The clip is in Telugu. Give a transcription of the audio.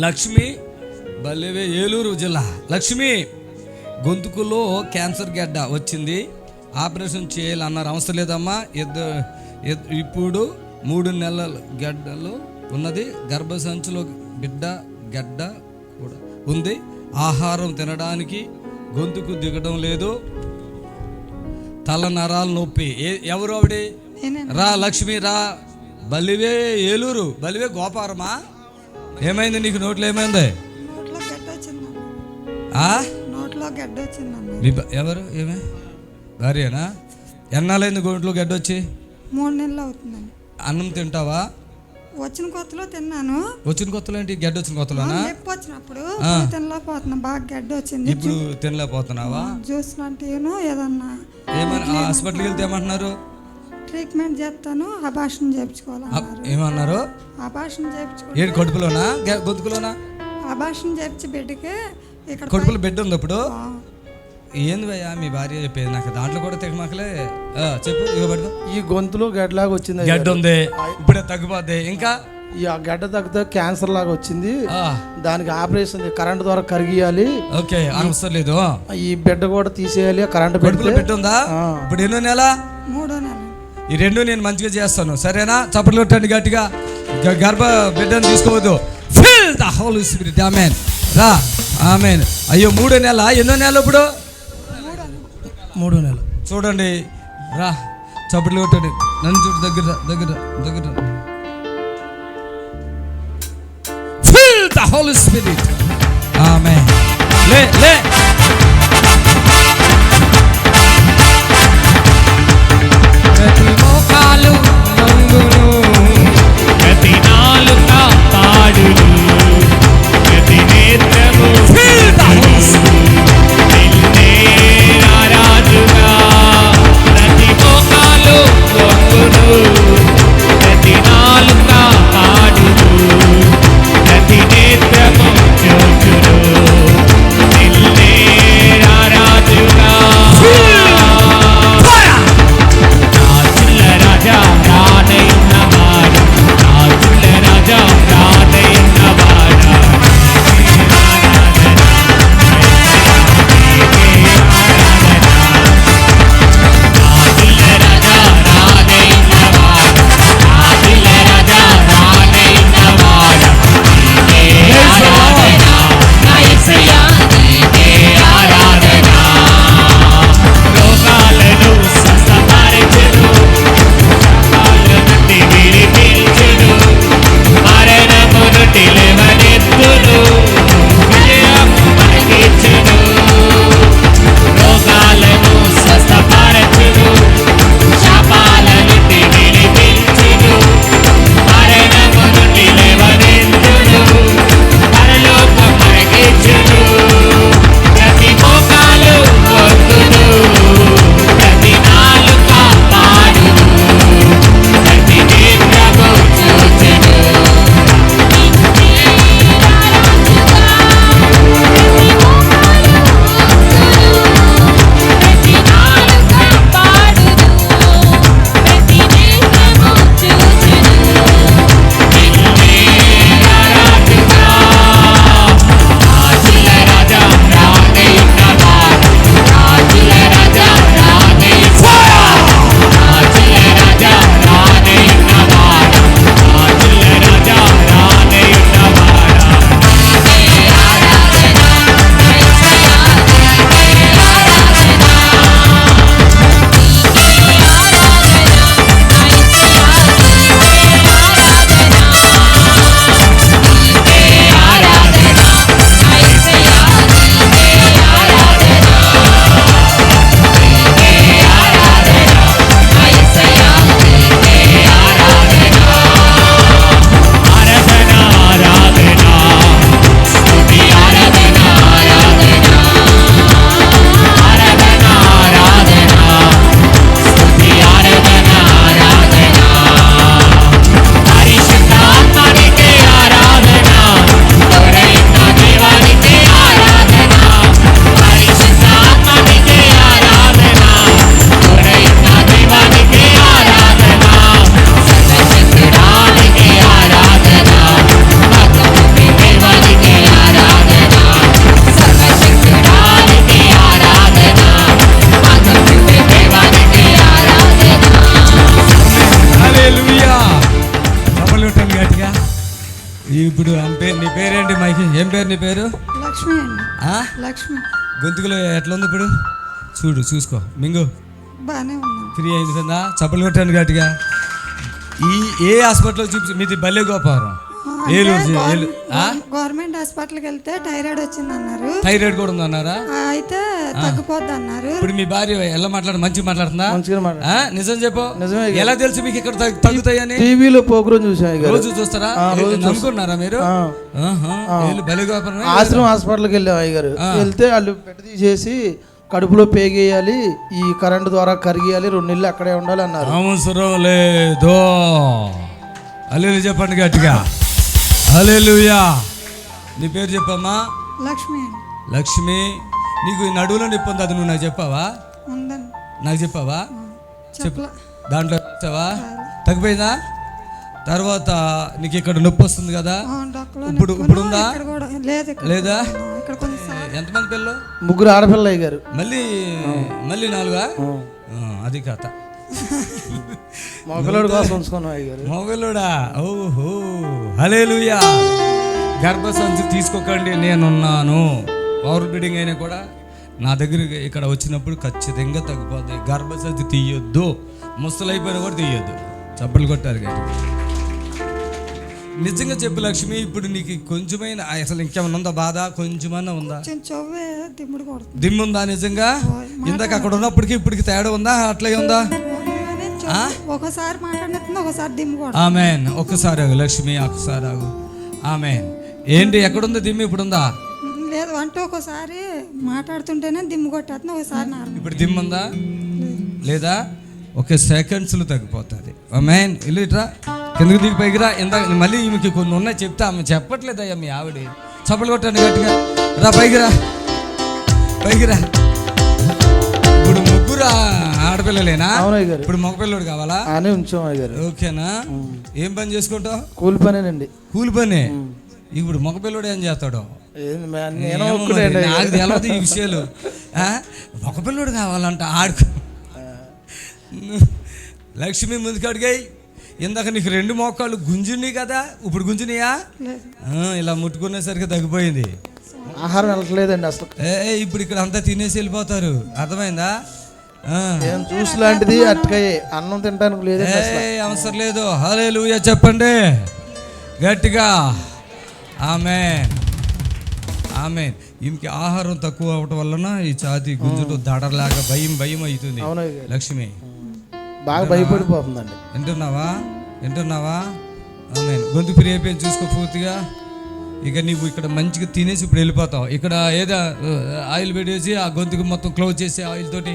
లక్ష్మి బల్లివే, ఏలూరు జిల్లా. లక్ష్మి గొంతుకులో క్యాన్సర్ గడ్డ వచ్చింది, ఆపరేషన్ చేయాలన్నారు. అవసరం లేదమ్మా, ఇప్పుడు 3 నెలల గడ్డలు ఉన్నది, గర్భసంచిలో బిడ్డ గడ్డ కూడా ఉంది, ఆహారం తినడానికి గొంతుకు దిగడం లేదు, తల నరాలు నొప్పి. ఎవరు ఆవిడే? రా లక్ష్మి రా. బల్లివే ఏలూరు, బల్లివే గోపారమా? ఏమైంది నీకు? నోట్లో ఏమైంది? ఎవరు? ఏమే భార్యనా? ఎన్నాళ్ళైంది గొంట్లో గడ్డ వచ్చి? 3 నెలలు అవుతుందండి. అన్నం తింటావా? వచ్చిన కొత్తలో తిన్నాను. వచ్చిన కొత్తలో ఏంటి? గడ్డ వచ్చిన కొత్తలోనా? వచ్చినప్పుడు తినలేకపోతున్నా, బాగా గడ్డ వచ్చింది. ఇప్పుడు తినలేకపోతున్నావా? జ్యూస్ లాంటివి ఏదన్నా. ఏమన్నా హాస్పిటల్కి వెళ్తే ఏమంటున్నారు? ట్రీట్మెంట్ చేస్తాను, అబార్షన్ చేయించుకోవాలన్నారు. ఏమన్నారు? అబార్షన్ చేయించుకో. ఏంటి కడుపులోనా గొంతుకులోనా? అబార్షన్ చేయించి బిడ్డకి ఇక్కడ కడుపులో బిడ్డ ఉంది. ఇప్పుడు ఏంది భయ్యా మీ భార్య చెప్పేది? నాకు దాంట్లో కూడా తెగమాకలే. చెప్పు. ఇవ్వబడదు. ఈ గొంతులో గడ్డలాగా వచ్చింది. గడ్డ ఉంది, ఇప్పుడే తగ్గిపోద్ది. ఇంకా ఈ గడ్డ తగ్గితే క్యాన్సర్ లాగా వచ్చింది, దానికి ఆపరేషన్ కరెంట్ ద్వారా కరిగియాలి. ఓకే, అవసరం లేదు. ఈ బిడ్డ కూడా తీసేయాలి, కరెంట్ బిడ్డ ఉందా? ఇప్పుడు ఎన్నో నెల? 3వ నెల. ఈ 2 నేను మంచిగా చేస్తాను, సరేనా? చప్పట్లు కొట్టండి గట్టిగా. గర్భ బిడ్డను తీసుకోవద్దు. Fill the Holy Spirit. Amen. రా. ఆమేన్. అయ్యో 3వ నెల. ఎన్నో నెల ఇప్పుడు? 3వ నెల. చూడండి. రా, చప్పట్లు కొట్టండి. నన్ను చూడు, దగ్గర దగ్గర దగ్గర. Fill the Holy Spirit. Amen. లే లే. ప్రతి మోకాలు వంగును, ప్రతి నాలుక పాడును, ప్రతి నేత్రము నిన్నే ఆరాధుగా. ప్రతి మోకాలు వంగును, ప్రతి నాలుక పాడును, ప్రతి నేత్రము చూచును, నిన్నే నీ పేరేంటి మైకి? ఏం పేరు నీ పేరు? లక్ష్మి అండి. ఆ? లక్ష్మి. గొంతుకులో ఎట్లా ఉంది ఇప్పుడు? చూసుకో మింగు. బాగానే ఉన్నాను. ఫ్రీ అయింది కదా? చప్పలు కొట్టాను గట్టిగా. ఏ హాస్పిటల్లో చూపించి? మీది బల్లే గోపారం, ఏలూరు. గవర్నమెంట్ హాస్పిటల్కి వెళ్తే థైరాయిడ్ వచ్చింది అన్నారు. థైరాయిడ్ కూడా ఉందన్నారా? అయితే తగ్గిపోద్ది అన్నారు. ఇప్పుడు మీ భార్య ఎలా మంచిగా మాట్లాడుతుందా? నిజం చెప్పు. నిజమే. ఎలా తెలుసు మీకు ఇక్కడ తగ్గుతాయని? టీవీలో ప్రోగ్రామ్ చూసాను. రోజు చూస్తారా? నమ్ముకున్నారా మీరు? బలి గోపారం. ఆశ్రమం హాస్పిటల్కి వెళ్ళాం అయ్యగారు. వెళ్తే వాళ్ళు పెట్టి తీసేసి కడుపులో పేగేయాలి, ఈ కరెంటు ద్వారా కరిగేయాలి, 2 నెలలు అక్కడే ఉండాలి అన్నారు. అవసరం లేదు. హల్లెలూయా చెప్పండి గట్టిగా. హల్లెలూయా. నీ పేరు చెప్పమ్మా. లక్ష్మి అండి. లక్ష్మి. నీకు ఈ నడువులో నొప్పి ఉంది, అది నువ్వు నాకు చెప్పావా? ఉందండి. నాకు చెప్పావా? చెప్పు. చెప్పలా. దాంట్లో వచ్చావా? తగ్గిపోయిందా? తర్వాత నీకు ఇక్కడ నొప్పి వస్తుంది కదా? ఇప్పుడు ఉందా? లేదా? ఎంతమంది పిల్లలు? 3 ఆడపిల్లలు అయ్యారు. మళ్ళీ 4? అది కథ. మొగలోడు కోసం ఉంచుకున్నాం అయ్యారు. మొగలుడా? ఓహో హల్లెలూయా. గర్భసంచి తీసుకోకండి, నేనున్నాను. పవర్ బ్లీడింగ్ అయినా కూడా నా దగ్గరికి ఇక్కడ వచ్చినప్పుడు ఖచ్చితంగా తగ్గిపోతాయి. గర్భసంచి తీయొద్దు, ముసలైపోయినా కూడా తీయొద్దు. చప్పలు కొట్టారు కానీ నిజంగా చెప్పు లక్ష్మి. ఇప్పుడు నీకు కొంచెమైనా అసలు ఇంకేమైనా ఉందా బాధ? కొంచెమన్నా ఉందా? దిమ్ముందా నిజంగా? ఇందాక అక్కడ ఉన్నప్పటికీ ఇప్పటికి తేడా ఉందా? అట్లే ఉందా? ఒకసారి మాట్లాడుతున్నా, ఒకసారి దిమ్ము. ఆమెన్. ఒక్కసారి ఆగు లక్ష్మి, ఒక్కసారి ఆగు. ఆమెన్. ఏంటి ఎక్కడుంది దిమ్ము? ఇప్పుడు ఉందా? లేదు అంటే ఒకసారి మాట్లాడుతుంటేనే దిమ్ము కొట్టేస్తున్నా, ఒకసారి ఇప్పుడు దిమ్ము ఉందా లేదా? ఒక సెకండ్స్లో తగ్గిపోతుంది. ఆమెన్. ఇల్లు ఇట్రా, కిందకి దిగి పైకి రా. ఇందాక మళ్ళీ మీకు కొన్ని ఉన్నాయి చెప్తా, ఆమె చెప్పట్లేదయ్యా మీ ఆవిడ. చప్పలు కొట్టండి గట్టిగా. రా పైకి రా, పైకి రా. ఇప్పుడు 3 ఆడపిల్లలేనా? ఇప్పుడు మగపిల్లడు కావాలా? ఓకేనా? ఏం పని చేసుకుంటావు? కూలి పనేనండి. కూలి పని. ఇప్పుడు మగపిల్లడు ఏం చేస్తాడు? నాకు తెలియదు ఈ విషయాలు. మగపిల్లడు కావాలంట. ఆడుకో లక్ష్మి, ముందుకు అడిగాయి. ఇందాక నీకు 2 మోకాళ్ళు గుంజుని కదా, ఇప్పుడు గుంజునియా? ఇలా ముట్టుకునేసరికి తగ్గిపోయింది. ఆహారం వెళ్ళట్లేదండి అసలు. ఇప్పుడు ఇక్కడ అంతా తినేసి వెళ్ళిపోతారు. అర్థమైందా? జ్యూస్ లాంటిది అట్టకాయ అన్నం తినడానికి లేదు. అవసరం లేదు. హల్లెలూయా చెప్పండి గట్టిగా. ఆమేన్, ఆమేన్. ఈమెకి ఆహారం తక్కువ అవటం వలన ఈ ఛాతీ గుంజుడు దడలాగా భయం అవుతుంది. లక్ష్మి బాగా భయపడిపోతుందండి. వింటున్నావా? ఆమేన్. గొంతు ఫ్రీ అయిపోయింది చూసుకో పూర్తిగా. ఇక నీవు ఇక్కడ మంచిగా తినేసి ఇప్పుడు వెళ్ళిపోతావు. ఇక్కడ ఏదో ఆయిల్ పెట్టేసి ఆ గొంతుకు మొత్తం క్లోజ్ చేసి ఆయిల్ తోటి